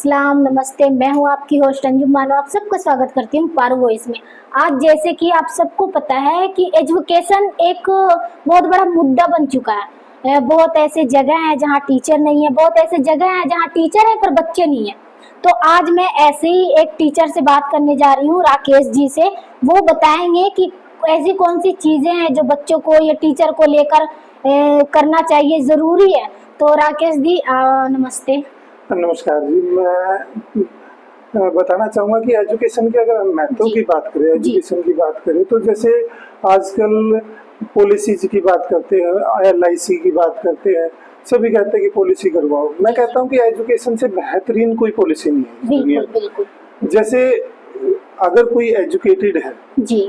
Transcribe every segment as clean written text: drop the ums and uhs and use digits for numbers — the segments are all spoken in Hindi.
सलाम नमस्ते, मैं हूँ आपकी होस्ट अंजुम मानो। आप सबका स्वागत करती हूँ पारू वॉइस में। आज जैसे कि आप सबको पता है कि एजुकेशन एक बहुत बड़ा मुद्दा बन चुका है। बहुत ऐसे जगह हैं जहाँ टीचर नहीं है, बहुत ऐसे जगह हैं जहाँ टीचर है पर बच्चे नहीं है। तो आज मैं ऐसे ही एक टीचर से बात करने जा रही हूँ, राकेश जी से। वो बताएंगे कि ऐसी कौन सी चीजें हैं जो बच्चों को या टीचर को लेकर करना चाहिए, जरूरी है। तो राकेश जी नमस्ते। नमस्कार जी। मैं बताना चाहूँगा कि एजुकेशन की अगर हम महत्व की बात करें, एजुकेशन की बात करें, तो जैसे आजकल पॉलिसीज की बात करते हैं, LIC की बात करते हैं, सभी कहते हैं कि पॉलिसी करवाओ। मैं कहता हूँ कि एजुकेशन से बेहतरीन कोई पॉलिसी नहीं है दुनिया में। जैसे अगर कोई एजुकेटेड है जी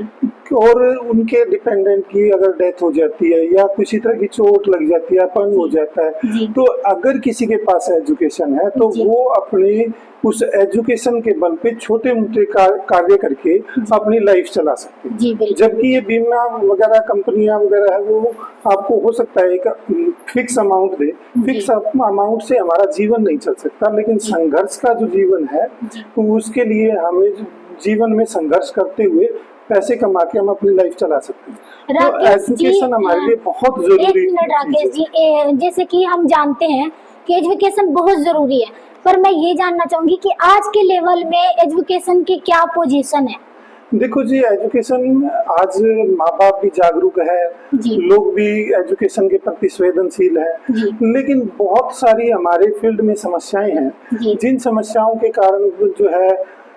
और उनके डिपेंडेंट की अगर डेथ हो जाती है या किसी तरह की चोट लग जाती है, अपंग हो जाता है, तो अगर किसी के पास एजुकेशन है तो वो अपने उस एजुकेशन के बल पे छोटे मोटे कार्य करके अपनी लाइफ चला सकते हैं। जबकि ये बीमा वगैरह कंपनियां वगैरह है, वो आपको हो सकता है एक फिक्स अमाउंट दे, फिक्स अमाउंट से हमारा जीवन नहीं चल सकता। लेकिन संघर्ष का जो जीवन है तो उसके लिए हमें जीवन में संघर्ष करते हुए पैसे कमा के हम अपनी लाइफ चला सकते हैं। तो एजुकेशन हमारे लिए बहुत जरूरी है। राकेश जी, जैसे कि हम जानते हैं कि एजुकेशन बहुत जरूरी है, पर मैं ये जानना चाहूंगी कि आज के लेवल में एजुकेशन की क्या पोजीशन है। देखो जी, एजुकेशन आज माँ बाप भी जागरूक है, लोग भी एजुकेशन के प्रति संवेदनशील है, लेकिन बहुत सारी हमारे फील्ड में समस्याएं हैं, जिन समस्याओं के कारण जो है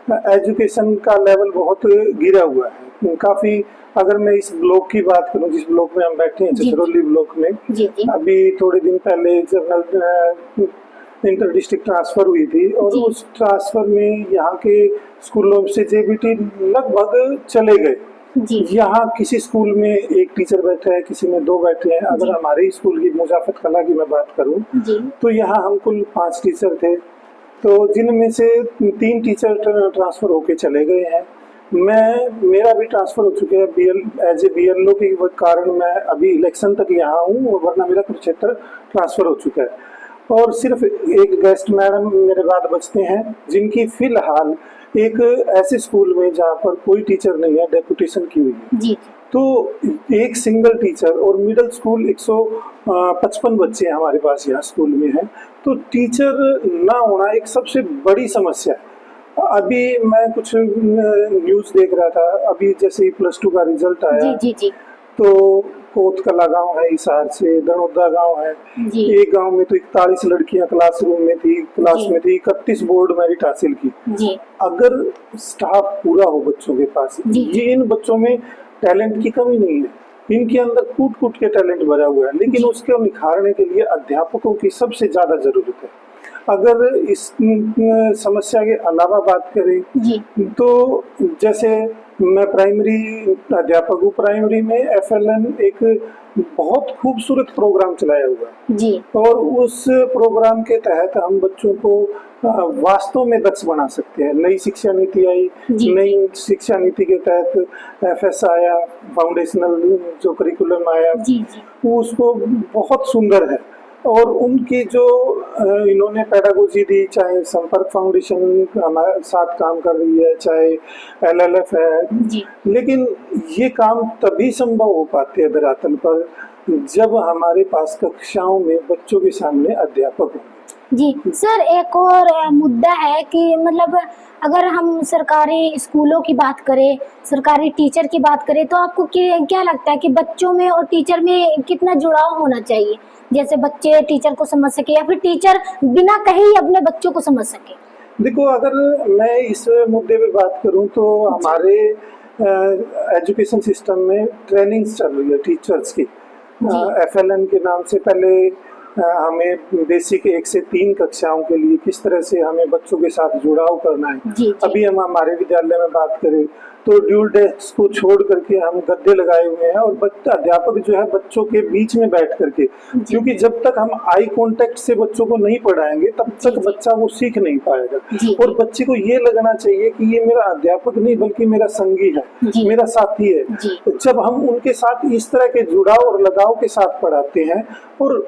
एजुकेशन का लेवल बहुत गिरा हुआ है। काफी, अगर मैं इस ब्लॉक की बात करूं, जिस ब्लॉक में हम बैठे हैं, चिचरौली ब्लॉक में, अभी थोड़े दिन पहले जनरल इंटर डिस्ट्रिक्ट ट्रांसफर हुई थी और उस ट्रांसफर में यहाँ के स्कूलों से JBT लगभग चले गए। यहाँ किसी स्कूल में एक टीचर बैठा है, किसी में 2 बैठे हैं। अगर हमारे स्कूल की मुजाफत कला की मैं बात करूं तो यहाँ हम कुल 5 टीचर थे, तो जिनमें से 3 टीचर ट्रांसफर होके चले गए हैं। मेरा भी ट्रांसफर हो चुका है एज ए BLO के कारण। मैं अभी इलेक्शन तक यहाँ हूँ, वरना मेरा कुरुक्षेत्र ट्रांसफर हो चुका है। और सिर्फ एक गेस्ट मैडम मेरे बाद बचते हैं, जिनकी फिलहाल एक ऐसे स्कूल में जहाँ पर कोई टीचर नहीं है, डेपुटेशन की हुई है। तो एक सिंगल टीचर, और मिडिल स्कूल 155 बच्चे हमारे पास यहाँ स्कूल में है। तो टीचर ना होना एक सबसे बड़ी समस्या है। अभी मैं कुछ न्यूज़ देख रहा था, अभी जैसे +2 का रिजल्ट आया, तो कोतकला गांव है, हिसार से दनौदा गांव है, एक गांव में तो 41 लड़कियां क्लासरूम में थी, क्लास में थी, 31 बोर्ड मेरिट हासिल की। अगर स्टाफ पूरा हो बच्चों के पास, ये इन बच्चों में टैलेंट की कमी नहीं है, इनके अंदर कूट कूट के टैलेंट भरा हुआ है, लेकिन उसके निखारने के लिए अध्यापकों की सबसे ज्यादा जरूरत है। अगर इस समस्या के अलावा बात करें तो जैसे मैं प्राइमरी अध्यापक हूँ, प्राइमरी में FLN एक बहुत खूबसूरत प्रोग्राम चलाया हुआ है और उस प्रोग्राम के तहत हम बच्चों को वास्तव में दक्ष बना सकते हैं। नई शिक्षा नीति आई, नई शिक्षा नीति के तहत FS आया, फाउंडेशनल जो करिकुलम आया, उसको बहुत सुंदर है। और उनकी जो इन्होंने पेडागोजी दी, चाहे संपर्क फाउंडेशन हमारे साथ काम कर रही है, चाहे LLF है, लेकिन ये काम तभी संभव हो पाते हैं धरातल पर जब हमारे पास कक्षाओं में बच्चों के सामने अध्यापक हों। जी सर, एक और मुद्दा है कि मतलब अगर हम सरकारी स्कूलों की बात करें, सरकारी टीचर की बात करें, तो आपको क्या लगता है कि बच्चों में और टीचर में कितना जुड़ाव होना चाहिए, जैसे बच्चे टीचर को समझ सके या फिर टीचर बिना कहे ही अपने बच्चों को समझ सके? देखो, अगर मैं इस मुद्दे पे बात करूं तो हमारे एजुकेशन सिस्टम में ट्रेनिंग्स चल रही है टीचर्स की। FLN के नाम से पहले हमें बेसिक 1 से 3 कक्षाओं के लिए किस तरह से हमें बच्चों के साथ जुड़ाव करना है। अभी हम हमारे विद्यालय में बात करें तो ड्यूल डेस्क को छोड़ करके हम गद्दे लगाए हुए हैं और अध्यापक जो है बच्चों के बीच में बैठ करके, क्योंकि जब तक हम आई कांटेक्ट से बच्चों को नहीं पढ़ाएंगे तब तक बच्चा वो सीख नहीं पाएगा। और बच्चे को ये लगना चाहिए कि ये मेरा अध्यापक नहीं बल्कि मेरा संगी है, मेरा साथी है। जब हम उनके साथ इस तरह के जुड़ाव और लगाव के साथ पढ़ाते हैं और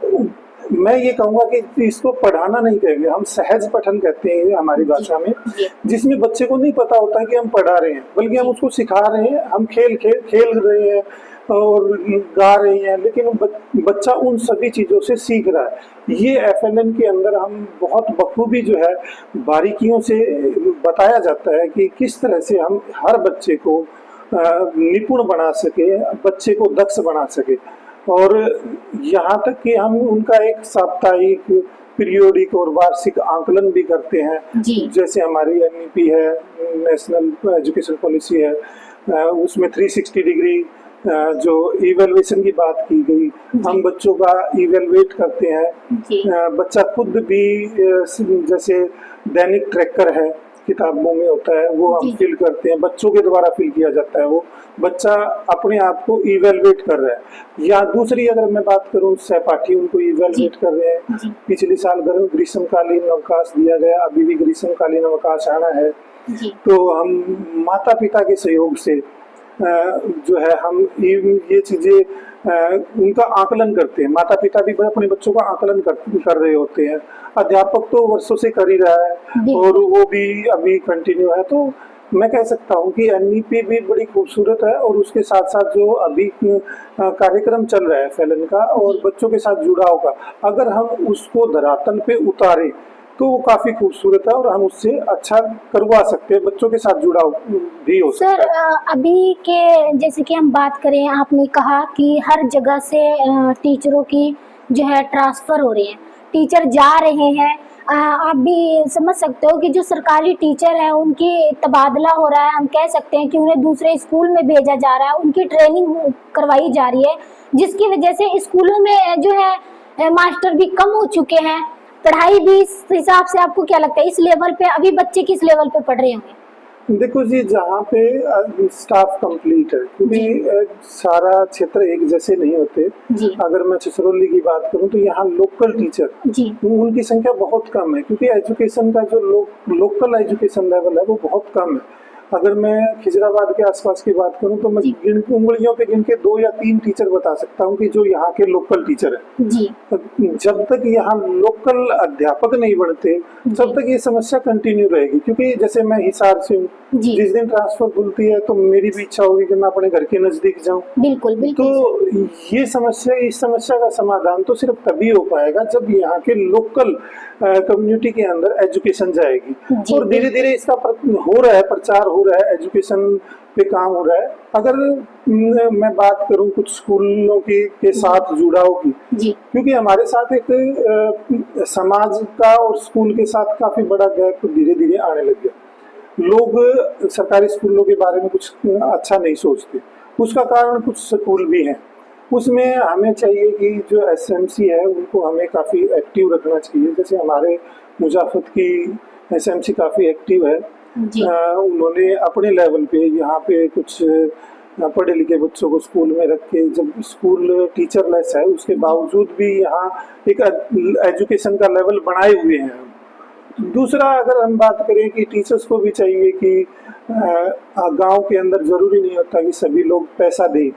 मैं ये कहूँगा कि इसको पढ़ाना नहीं कहेंगे, हम सहज पठन कहते हैं हमारी भाषा में, जिसमें बच्चे को नहीं पता होता है कि हम पढ़ा रहे हैं, बल्कि हम उसको सिखा रहे हैं, हम खेल रहे हैं और गा रहे हैं, लेकिन बच्चा उन सभी चीज़ों से सीख रहा है। ये FLN के अंदर हम बहुत बखूबी जो है बारीकियों से बताया जाता है कि किस तरह से हम हर बच्चे को निपुण बना सके, बच्चे को दक्ष बना सके, और यहाँ तक कि हम उनका एक साप्ताहिक, पीरियोडिक और वार्षिक आंकलन भी करते हैं। जैसे हमारी NEP है, नेशनल एजुकेशन पॉलिसी है, उसमें 360 डिग्री जो इवेल्युएशन की बात की गई, हम बच्चों का इवेलुएट करते हैं। बच्चा खुद भी जैसे दैनिक ट्रैकर है, किताबों में होता है, वो हम फिल करते हैं, बच्चों के द्वारा फिल किया जाता है। वो बच्चा अपने आप को इवेलुएट कर रहा है। या दूसरी अगर मैं बात करूं, सहपाठी उनको इवेलुएट कर रहे हैं। पिछले साल ग्रीष्मकालीन अवकाश दिया गया, अभी भी ग्रीष्मकालीन अवकाश आना है, तो हम माता पिता के सहयोग से जो है हम ये चीजें उनका आकलन करते हैं। माता पिता भी अपने बच्चों का आकलन कर रहे होते हैं। अध्यापक तो वर्षों से कर ही रहा है और वो भी अभी कंटिन्यू है। तो मैं कह सकता हूँ कि NEP भी बड़ी खूबसूरत है, और उसके साथ साथ जो अभी कार्यक्रम चल रहा है FLN का और बच्चों के साथ जुड़ाव का, अगर हम उसको धरातल पे उतारें तो वो काफी खूबसूरत है और हम उससे अच्छा करवा सकते हैं, बच्चों के साथ जुड़ाव भी हो सकता है। सर, अभी के जैसे कि हम बात करें, आपने कहा कि हर जगह से टीचरों की जो है ट्रांसफर हो रही है, टीचर जा रहे हैं। आप भी समझ सकते हो कि जो सरकारी टीचर है उनकी तबादला हो रहा है, हम कह सकते हैं कि उन्हें दूसरे स्कूल में भेजा जा रहा है, उनकी ट्रेनिंग करवाई जा रही है, जिसकी वजह से स्कूलों में जो है मास्टर भी कम हो चुके हैं। पढ़ाई भी इस हिसाब से, आपको क्या लगता है इस लेवल पे अभी बच्चे किस लेवल पे पढ़ रहे होंगे? देखो जी, जहाँ पे स्टाफ कंप्लीट है, क्योंकि सारा क्षेत्र एक जैसे नहीं होते। अगर मैं छछरौली की बात करूँ तो यहाँ लोकल टीचर उनकी संख्या बहुत कम है, क्योंकि एजुकेशन का जो लोकल एजुकेशन लेवल है वो बहुत कम है। अगर मैं खिजराबाद के आसपास की बात करूं तो मैं उंगलियों पे गिन के 2 या 3 टीचर बता सकता हूं कि जो यहाँ के लोकल टीचर है। जब तक यहाँ लोकल अध्यापक नहीं बनते तब तक ये समस्या कंटिन्यू रहेगी, क्योंकि जैसे मैं हिसार से हूँ, जिस दिन ट्रांसफर खुलती है तो मेरी भी इच्छा होगी कि मैं अपने घर के नजदीक जाऊँ। बिल्कुल। तो ये इस समस्या का समाधान तो सिर्फ तभी हो पाएगा जब यहाँ के लोकल कम्युनिटी के अंदर एजुकेशन जाएगी। और धीरे धीरे इसका हो रहा है, प्रचार हो रहा है, एजुकेशन पे काम हो रहा है। अगर मैं बात करूं कुछ स्कूलों के साथ जुड़ाव की, क्योंकि हमारे साथ एक समाज का और स्कूल के साथ काफी बड़ा गैप धीरे धीरे आने लग गया। लोग सरकारी स्कूलों के बारे में कुछ अच्छा नहीं सोचते। उसका कारण कुछ स्कूल भी हैं, उसमें हमें चाहिए कि जो SMC है उनको हमें काफ़ी एक्टिव रखना चाहिए। जैसे हमारे मुजाफत की SMC काफ़ी एक्टिव है। उन्होंने अपने लेवल पे यहाँ पे कुछ पढ़े लिखे बच्चों को स्कूल में रख के, जब स्कूल टीचरलेस है उसके बावजूद भी यहाँ एक एजुकेशन का लेवल बनाए हुए हैं। दूसरा, अगर हम बात करें कि टीचर्स को भी चाहिए कि गांव के अंदर ज़रूरी नहीं होता कि सभी लोग पैसा दें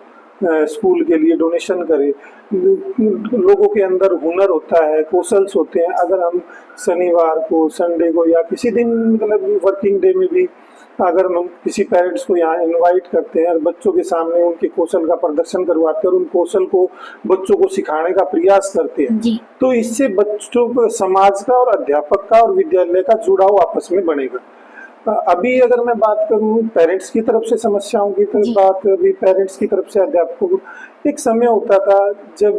स्कूल के लिए, डोनेशन करें। लोगों के अंदर हुनर होता है, कौशल्स होते हैं। अगर हम शनिवार को, संडे को या किसी दिन मतलब वर्किंग डे में भी अगर हम किसी पेरेंट्स को यहाँ इनवाइट करते हैं और बच्चों के सामने उनके कौशल का प्रदर्शन करवाते हैं और उन कौशल को बच्चों को सिखाने का प्रयास करते हैं, तो इससे बच्चों को, समाज का और अध्यापक का और विद्यालय का जुड़ाव आपस में बनेगा। अभी अगर मैं बात करूं पेरेंट्स की तरफ से समस्याओं की बात, अभी पेरेंट्स की तरफ से अध्यापकों को एक समय होता था जब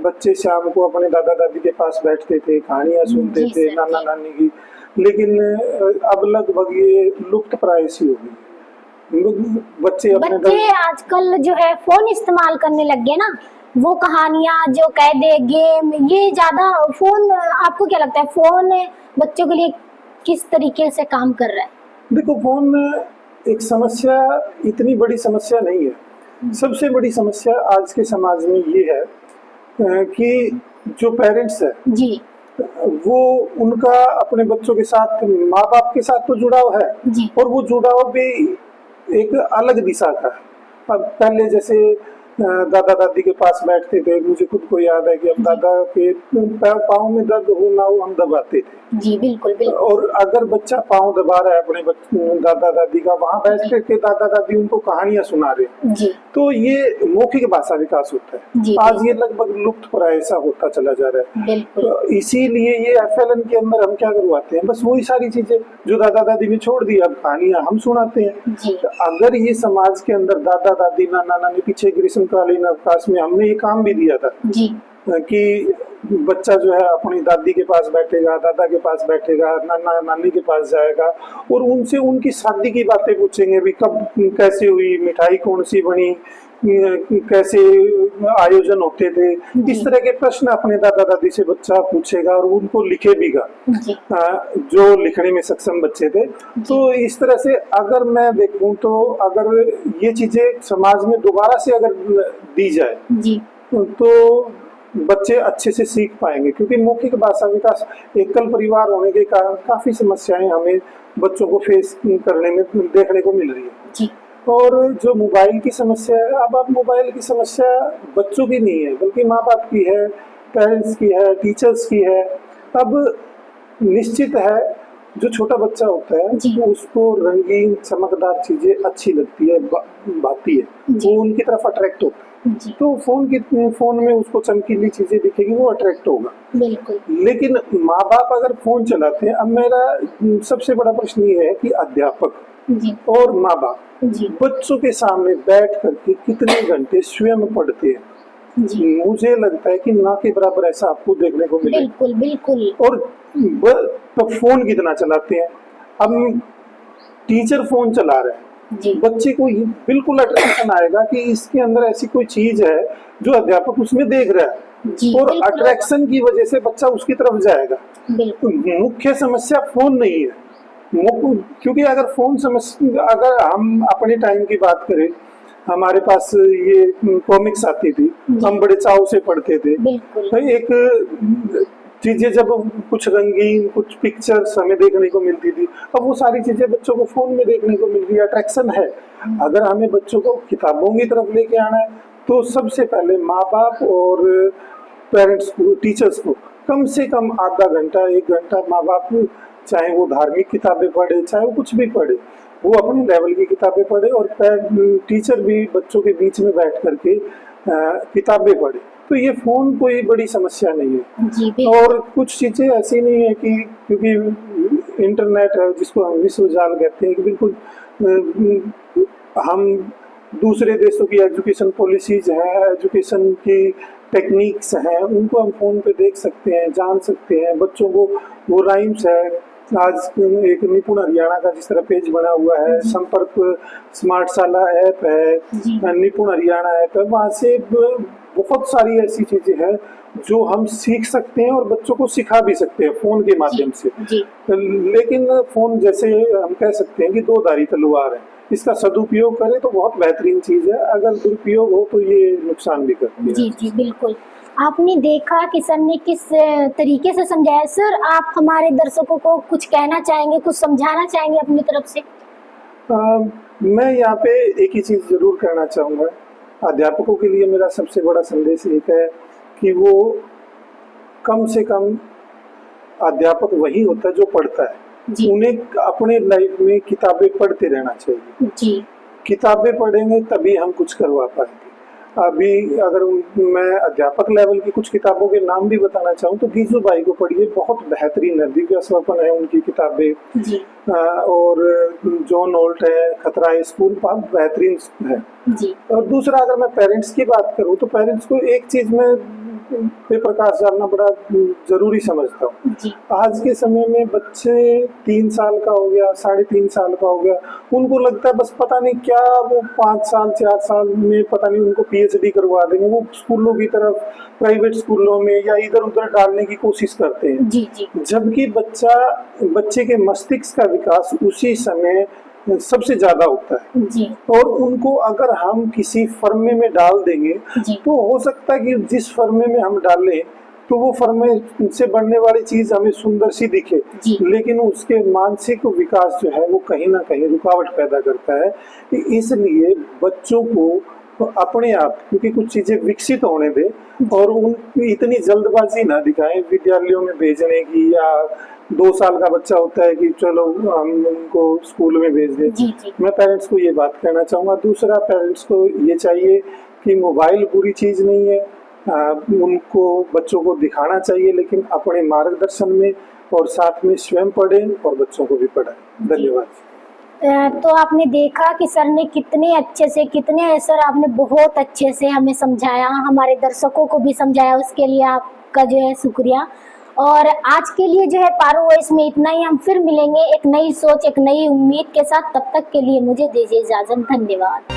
बच्चे शाम को अपने दादा दादी के पास बैठते थे, कहानियां सुनते थे नाना नानी की, लेकिन अब लगभग ये लुप्त प्राय सी हो गई। बच्चे आजकल जो है फोन इस्तेमाल करने लग गए ना, वो कहानियां जो कह दे, गेम, ये ज्यादा फोन। आपको क्या लगता है फोन बच्चों के लिए किस तरीके से काम कर रहा है? देखो, फोन एक समस्या, इतनी बड़ी समस्या नहीं है। सबसे बड़ी समस्या आज के समाज में ये है कि जो पेरेंट्स है वो उनका अपने बच्चों के साथ, माँ बाप के साथ तो जुड़ाव है, और वो जुड़ाव भी एक अलग दिशा का है। अब पहले जैसे दादा दादी के पास बैठते थे। मुझे खुद को याद है कि हम दादा के पाँव में दर्द हो ना हो हम दबाते थे। जी बिल्कुल बिल्कुल। और अगर बच्चा पाँव दबा रहा है अपने दादा दादी का, वहाँ बैठ करके दादा दादी उनको कहानियां सुना रहे हैं, तो ये मौखिक भाषा विकास होता है। आज ये लगभग लुप्त प्राय ऐसा होता चला जा रहा है। तो इसीलिए ये FLN के अंदर हम क्या करवाते हैं, बस वही सारी चीजें जो दादा दादी ने छोड़ दी, अब कहानियां हम सुनाते हैं। तो अगर ये समाज के अंदर दादा दादी नाना नानी, पीछे ग्रीष्मकालीन अवकाश में हमने ये काम भी दिया था कि बच्चा जो है अपनी दादी के पास बैठेगा, दादा के पास बैठेगा, नाना नानी के पास जाएगा और उनसे उनकी शादी की बातें पूछेंगे, भी कब कैसे हुई, मिठाई कौन सी बनी, कैसे आयोजन होते थे, इस तरह के प्रश्न अपने दादा दादी से बच्चा पूछेगा और उनको लिखे भीगा, जो लिखने में सक्षम बच्चे थे। तो इस तरह से अगर मैं देखूं तो अगर ये चीजें समाज में दोबारा से अगर दी जाए तो बच्चे अच्छे से सीख पाएंगे, क्योंकि मौखिक भाषा विकास एकल परिवार होने के कारण काफी समस्याएं हमें बच्चों को फेस करने में देखने को मिल रही है। और जो मोबाइल की समस्या है, अब आप मोबाइल की समस्या बच्चों की नहीं है बल्कि माँ बाप की है, पेरेंट्स की है, टीचर्स की है। अब निश्चित है जो छोटा बच्चा होता है तो उसको रंगीन चमकदार चीजें अच्छी लगती है, भाती है, वो उनकी तरफ अट्रैक्ट होता है। तो फोन में उसको चमकीली चीजें दिखेगी, वो अट्रैक्ट होगा। बिल्कुल। लेकिन माँ बाप अगर फोन चलाते हैं, अब मेरा सबसे बड़ा प्रश्न ये है कि अध्यापक और माँ बाप बच्चों के सामने बैठ करके कितने घंटे स्वयं पढ़ते हैं। मुझे लगता है कि ना के बराबर ऐसा आपको देखने को मिले। बिल्कुल बिल्कुल। और तो फोन कितना चलाते हैं। अब टीचर फोन चला रहे हैं, बच्चे को बिल्कुल अट्रैक्शन आएगा कि इसके अंदर ऐसी कोई चीज है जो अध्यापक उसमें देख रहा है, और अट्रैक्शन की वजह से बच्चा उसकी तरफ जाएगा। मुख्य समस्या फोन नहीं है, क्योंकि अगर फोन समस्या, अगर हम अपने टाइम की बात करें, हमारे पास ये कॉमिक्स आती थी, हम बड़े चाव से पढ़ते थे। तो एक चीजें जब कुछ रंगीन, कुछ पिक्चर्स हमें देखने को मिलती थी, अब वो सारी चीजें बच्चों को फोन में देखने को मिल रही है, अट्रैक्शन है। अगर हमें बच्चों को किताबों की तरफ लेके आना है तो सबसे पहले माँ बाप और पेरेंट्स को, टीचर्स को कम से कम आधा घंटा 1 घंटा, माँ बाप चाहे वो धार्मिक किताबें पढ़े, चाहे वो कुछ भी पढ़े, वो अपने लेवल की किताबें पढ़े, और टीचर भी बच्चों के बीच में बैठ करके किताबें पढ़े। तो ये फोन कोई बड़ी समस्या नहीं है। और कुछ चीजें ऐसी नहीं है कि क्योंकि इंटरनेट है जिसको हम विश्व जाल कहते हैं, कि बिल्कुल हम दूसरे देशों की एजुकेशन पॉलिसीज हैं, एजुकेशन की टेक्निक्स हैं, उनको हम फोन पे देख सकते हैं, जान सकते हैं। बच्चों को वो राइम्स है, आज एक निपुण हरियाणा का जिस तरह पेज बना हुआ है, संपर्क स्मार्टशाला ऐप है, निपुण हरियाणा ऐप है, वहाँ से बहुत सारी ऐसी चीजें हैं जो हम सीख सकते हैं और बच्चों को सिखा भी सकते हैं फोन के माध्यम से। लेकिन फोन जैसे हम कह सकते हैं कि दो धारी तलवार है, इसका सदुपयोग करें तो बहुत बेहतरीन चीज है, अगर दुरुपयोग हो तो ये नुकसान भी करती है। जी बिल्कुल। आपने देखा कि सर ने किस तरीके से समझाया। सर आप हमारे दर्शकों को कुछ कहना चाहेंगे, कुछ समझाना चाहेंगे अपनी तरफ से? मैं यहाँ पे एक ही चीज जरूर कहना चाहूँगा। अध्यापकों के लिए मेरा सबसे बड़ा संदेश एक है कि वो कम से कम, अध्यापक वही होता है जो पढ़ता है। उन्हें अपने लाइफ में किताबें पढ़ते रहना चाहिए। किताबें पढ़ेंगे तभी हम कुछ करवा पाएंगे। अभी अगर मैं अध्यापक लेवल की कुछ किताबों के नाम भी बताना चाहूँ तो गीजूबाई को पढ़िए, बहुत बेहतरीन है, दिव्या स्वप्न है उनकी किताबें, और जॉन ऑल्ट है, खतरा है स्कूल, बहुत बेहतरीन है। और दूसरा, अगर मैं पेरेंट्स की बात करूँ तो पेरेंट्स को एक चीज में पे प्रकाश डालना बड़ा जरूरी समझता हूँ। आज के समय में बच्चे 3 साल का हो गया, 3.5 साल का हो गया, उनको लगता है बस पता नहीं क्या वो 5 साल 4 साल में पता नहीं उनको PhD करवा देंगे। वो स्कूलों की तरफ, प्राइवेट स्कूलों में या इधर उधर डालने की कोशिश करते हैं, जबकि बच्चे के मस्तिष्क का विकास उसी समय सबसे ज्यादा होता है। और उनको अगर हम किसी फर्मे में डाल देंगे तो हो सकता है कि जिस फर्मे में हम डालें तो वो फर्मे से बनने वाली चीज हमें सुंदर सी दिखे, लेकिन उसके मानसिक विकास जो है वो कहीं ना कहीं रुकावट पैदा करता है। इसलिए बच्चों को तो अपने आप क्योंकि कुछ चीजें विकसित होने दे और उनकी इतनी जल्दबाजी ना दिखाएं विद्यालयों में भेजने की, या 2 साल का बच्चा होता है कि चलो हम उनको स्कूल में भेज दें। मैं पेरेंट्स को ये बात कहना चाहूँगा। दूसरा, पेरेंट्स को ये चाहिए कि मोबाइल बुरी चीज़ नहीं है, उनको बच्चों को दिखाना चाहिए, लेकिन अपने मार्गदर्शन में और साथ में स्वयं पढ़ें और बच्चों को भी पढ़ाएं। धन्यवाद। तो आपने देखा कि सर ने कितने अच्छे से, सर आपने बहुत अच्छे से हमें समझाया, हमारे दर्शकों को भी समझाया, उसके लिए आपका जो है शुक्रिया। और आज के लिए जो है पारो वॉइस में इतना ही। हम फिर मिलेंगे एक नई सोच, एक नई उम्मीद के साथ। तब तक के लिए मुझे दीजिए इजाजत। धन्यवाद।